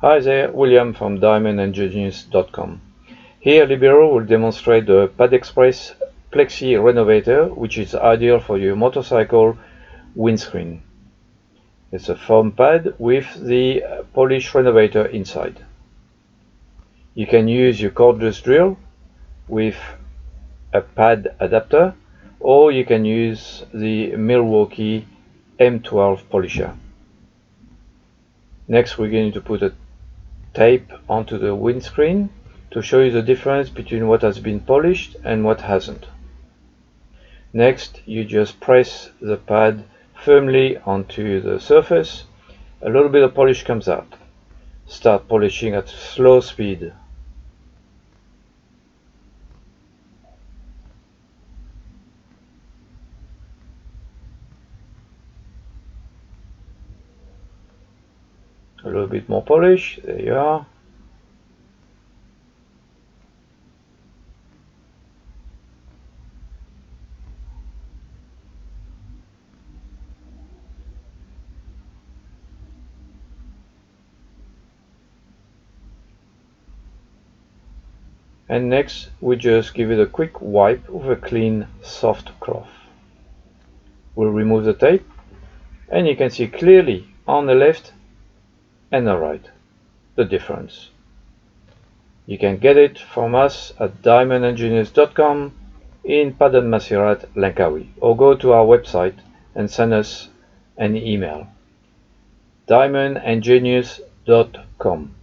Hi there, William from diamondengineers.com. Here Libero will demonstrate the PadXpress Plexi Renovator, which is ideal for your motorcycle windscreen. It's a foam pad with the polish renovator inside. You can use your cordless drill with a pad adapter, or you can use the Milwaukee M12 polisher. Next, we're going to put a tape onto the windscreen to show you the difference between what has been polished and what hasn't. Next, you just press the pad firmly onto the surface. A little bit of polish comes out. Start polishing at slow speed. A little bit more polish. There you are. And next, we just give it a quick wipe with a clean, soft cloth. We'll remove the tape, and you can see clearly on the left and the right the difference. You can get it from us at diamondengineers.com in Padden-Masirat, Langkawi, or go to our website and send us an email. diamondengineers.com